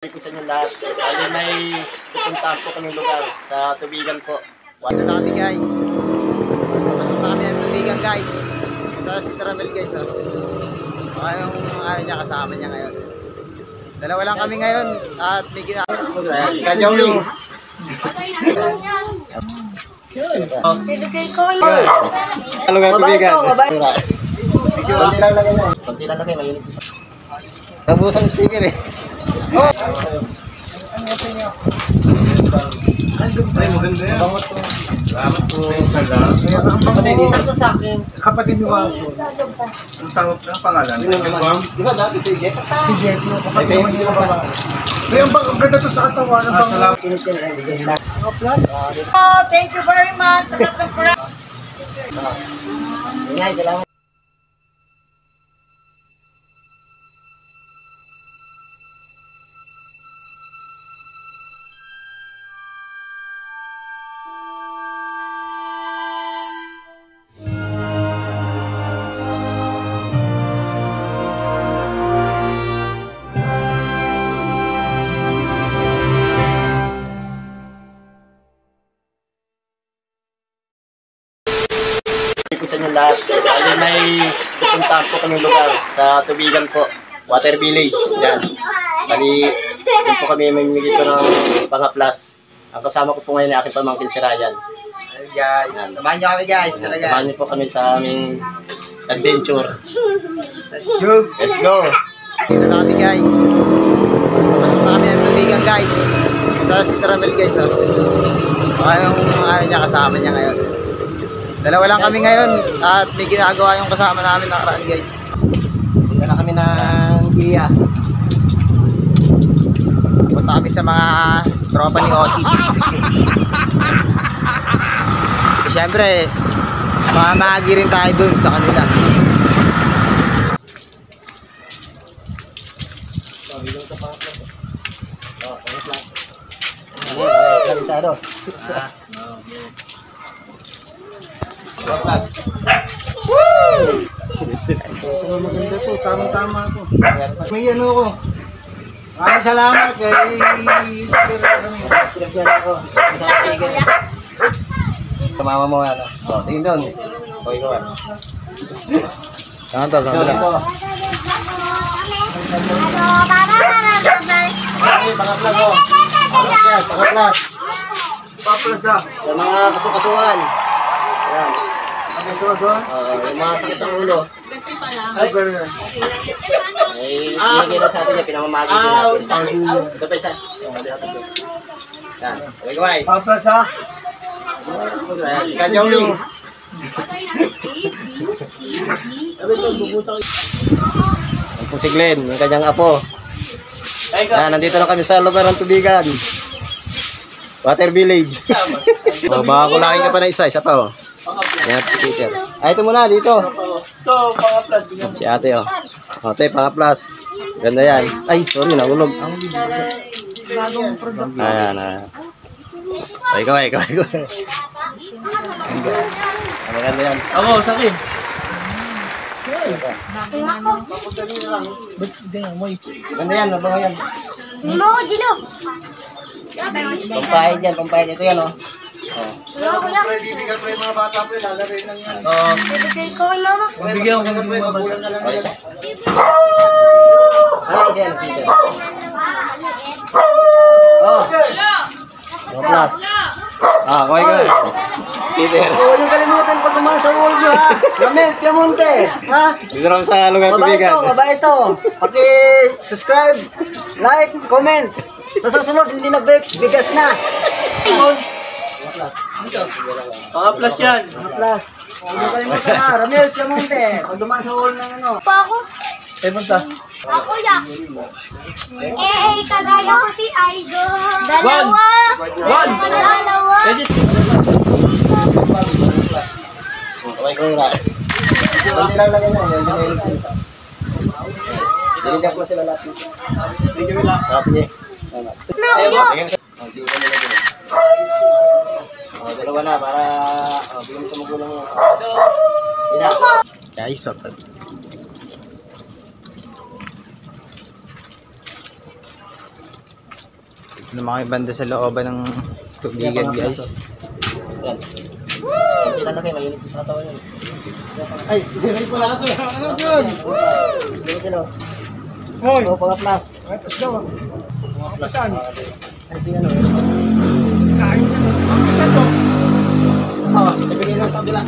Dito sa inyo lahat. Bali may pupuntahan po kaming lugar sa Tubigan po. Wala na kami guys. Pasok na kami ng Tubigan guys. Ito si Tramel guys. Yung niya kasama niya ngayon. Dalawa lang kami ngayon at may ginagawa. Kajawing. Halo nga Tubigan. Konti lang lagay mo. Konti lang lagay. Mayinig isa. Nabusan yung sticker eh. Oh! Ay, maganda yan. Bangot po. Salamat po. Ang bangot ito sa akin. Kapatid ni Waso. Ang tawag ng pangalan? Di ba dati si Jeff? Si Jeff. Kapatid naman nila ba? Kaya ang ganda to sa katawan. Salamat. Oh, thank you very much. Salamat. Salamat. Sa inyo lahat. Bali may pupuntahan po kaming lugar sa Tubigan po. Water Village. Yan. Bali, yun po kami mamimigay ko ng pangaplas. Ang kasama ko po ngayon ay aking pamangkin si Ryan. Hey guys, samahan nyo kami guys. Samahan niyo po kami sa aming adventure. Let's go! Let's go! Dito na kami guys. Pasok na kami ng Tubigan guys. Ito si Tramel guys. Yung niya kasama niya ngayon. Dalawa lang kami ngayon at may ginagawa yung kasama namin nakaraan guys. Punta na kami ng Gia. Punta kami sa mga tropa ni Otits. Siyempre, mamahagi rin tayo dun sa kanila. Maganda to, tamang-tama to. May ano ko. Maraming salamat kay mama mo ano. So, tingin doon. O, ikaw ano. Saan to? Saan to? Okay, pangaplas o. Pangaplas. Pangaplas ah. Sa mga kasukasuhan. Ayan. Yung mga sakit ng ulo. Ay, sige na sa atin yan. Pinamamagi din natin. Ito pa isa. Yan. Okay, kawai. Pangaplas ha? Kajawing. Ang po si Glenn, yung kanyang apo. Yan, nandito na kami sa lugar ng Tubigan. Water Village. Baka kulakin ka pa na isa pa oh. Yan, Peter. Ay, ito muna, dito. Ito, pangaplas. Si ate oh. Ate, pangaplas. Ganda yan. Ay, sorry, nahulog. Ayan, ayan. Ay, kaway. Maganda yan. Ako, sakin. Ganda yan, mabaho yan. Limo ko, Gino. Pampahid yan, pampahid. Ito yan oh. Limo ko lang. Bibigyan pa yung mga bata pa, lalarin lang yan. Bibigay ko, mama. Bigyan ko ng mga bata. Ay, isa. Ay, isa yan, Peter. Oh. Pangaplas. Kaway. Peter. Huwag yung kalimutan pag kumain sa wall nyo ha. Ramel, Piamonte. Ha? Dito naman sa lugar ng Tubigan. Mabait to. Paki-subscribe, like, comment. Sa susunod, hindi na Bex, bigas na. Pangaplas yan. Pangaplas. Huwag yung kalimutan ha. Ramel, Piamonte. Pag dumaan sa wall ng ano. Pa ako. Punta. Ako ya. Kagaya ko si Idol. Dalawa. One. Dalawa. Kaway na. Hindi lang lagay mo. Dinigap mo sila lahat. Sige. Dalawa na para bigyan sa magulang mo. Guys, Ito na mga banda sa looban ng tubigan guys. Yan. Kita na kayo, mainit sa katawan yun. Ay, hindi pala ito. Ano yun? Hindi sila. Hoy! Oo, mga plus. Ay, plus daw. Mga plusan. Ay, sige ano. Kain na. Ang plusan to. Oo, nabigay lang sa kabila.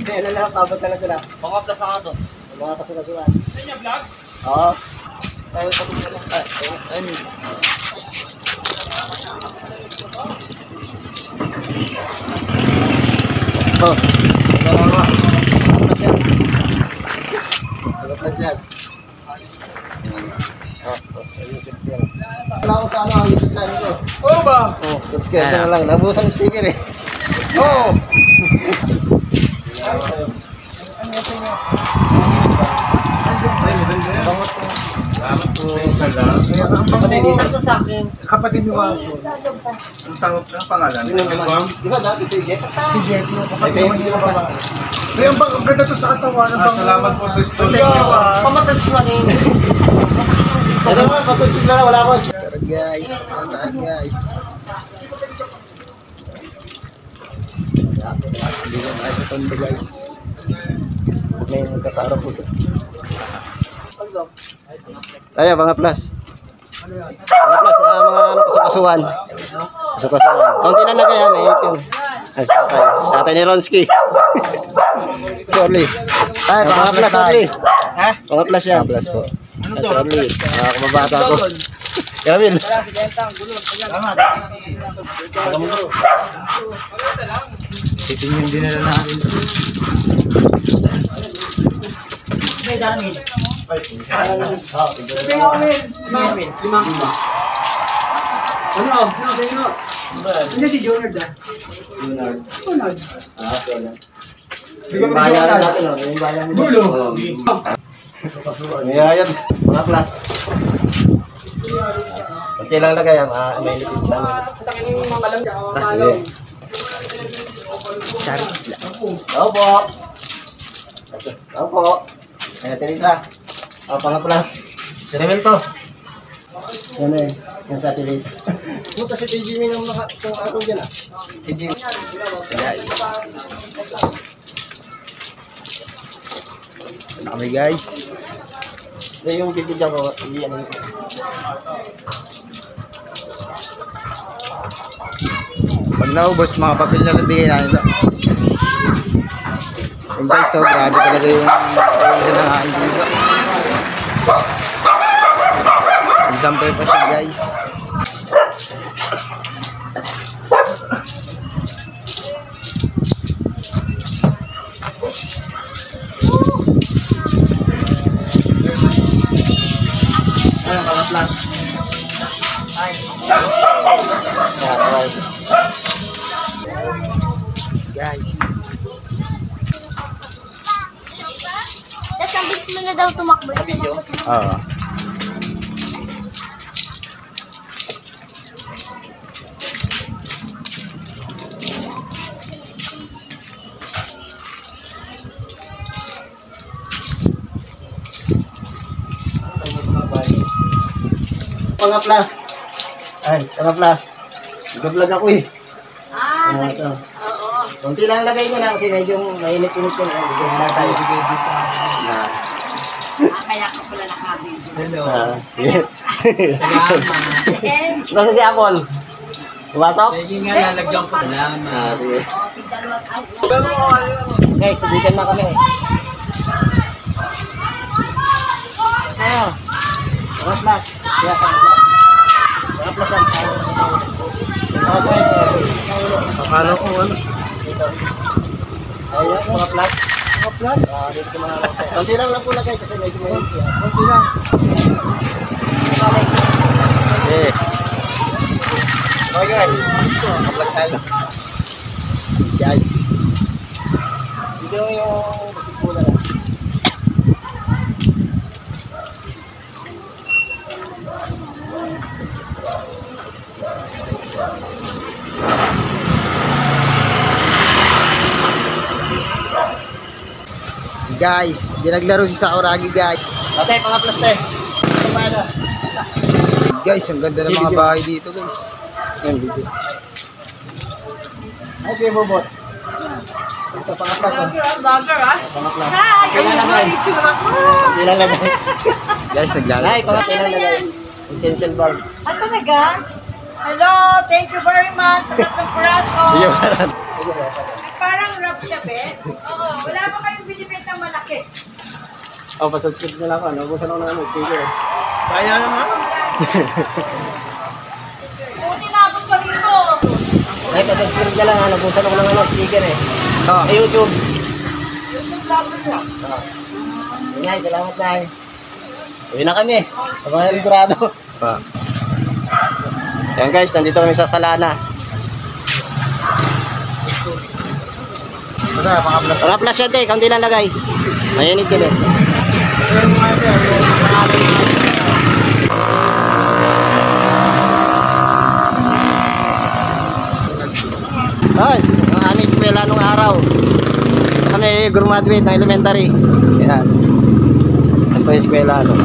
Kaya na lang, tabot na lang sila. Mga plus na ito. Mga kasulasuan. Sa inyo vlog? Oo. Tayo sa kabila lang. Ano? Oh. Dalawa. Dapat yan. Oh, wala ko sa ano ang YouTube channel ko. Oo ba? Oh, subscribe na lang. Nabusan yung sticker eh. Oo. Salamat po. Kapatid dito sa akin. Kapatid ni Waso. Ang tawag ng pangalan? Di ba dati si Jeff? Si Jeff, yung kapatid Ay, naman hindi niya ko pa. ba? Kaya ang ganda to sa katawan. Salamat po sa studio. Thank you. Pamasage lang eh. Ito naman, pasage lang. Wala ko. Tara guys, tara guys. Hindi ko tayo sa tondo guys. May magkakaroon po sa... Ayan, mga plus. Mga plus, mga ano, kasukasuan. Kasukasuan. Kaunti lang na kaya, may 18. Ay, tatay ni Ronsky. Sorry. Ay, mga plus, sorry. Ha? Mga plus yan. Mga plus po. Ay, sorry. Kumabata ko. Kamil. Titingin din nila natin. Hindi si Junior da. Yung bayan natin, no? Yung bayan nila. Gulo. Ayan, mga plus. Kunti lang lagay, may lipid siya. Sige. Charis lang. Opo. Opo. Ayan, Teresa. O, mga plus. Si Remel to. Yan eh. Yan sa Teresa. Punta si TG Min ang ako dyan ah. TG Min. Guys. Ano kami guys? Yung bibigyan ko, iyan yun. Pag naubos, mga papel na lang bigay natin. Yung guys, so grabe talaga yung nangain dito. Example pa siya guys. Ano, mga plus. Yan, okay. Guys. Tapos ang bilis mo na daw tumakbo. Oo. Mga plus. Ay, mga plus. Nag-vlog ako eh. Ah, ito. Oo. Kunti lang lagay ko na kasi medyo mainit-init ko na. Bigyan na tayo. Kaya ka pala nakabili. Nasa si Apple? Pumasok? Sige nga, lalagyan ko. Salamat. Sige. Guys, tubigan na kami. Ayo. Mga plus. Kaya ka plus. Mga plus yan. Akala ko ano. Ayan, mga plus. Mga plus? Dito sa mga plus. Kunti lang po lagay kasi medyo mainit. Kunti lang. Eh. Okay guys. Kapag tayo. Guys. Dito yung basikula na. Guys, di naglaro si Sakuragi guys. Ate, mga plus te. Ano ba ito? Guys, ang ganda ng mga bahay dito guys. Yan, video. Ay, Kuya Bobot. Ito, pangatlas. Vlogger ah. Pangatlas. Hi! Kailan na guys? Kailan na guys? Guys, naglalagay. Ay, pangatlas na guys. Essential bulb. Ah, talaga? Hello, thank you very much sa tatlong piraso. Bigyan mo na. Parang wrap siya, be. Oo, wala pa kayong binibenta malaki. Oh, pasubscribe na lang ako. Nagubusan ako ng sticker. Kaya naman. Buti na ako sa dito. Ay, pasubscribe na lang. Nagubusan ako ng sticker eh. Oh. Sa YouTube. Yung vlogger niya. Ngay, salamat Nay. Uwi na kami. Sa mga Eldorado. Ah. Yan guys, nandito kami sa Salana. Basta, mga Mga flash yan eh, kaunti lang lagay. Mainit yun eh. Ay, ang aming eskwela nung araw. Kami graduate ng elementary. Yan. Ito yung eskwela no.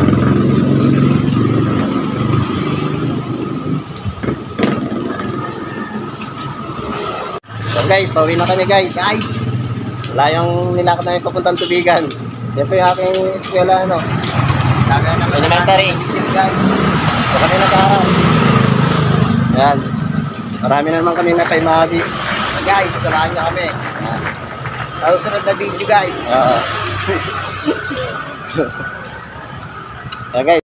So guys, pauwi na kami guys. Wala yung nilakad namin papuntang Tubigan. Yan po yung aking eskwela ano. Elementary. guys. So kami nag-aaral. Yan. Marami na naman kami na kay Mabi. Guys, samahan niyo kami. Sa susunod na video guys. Oo. Yan guys.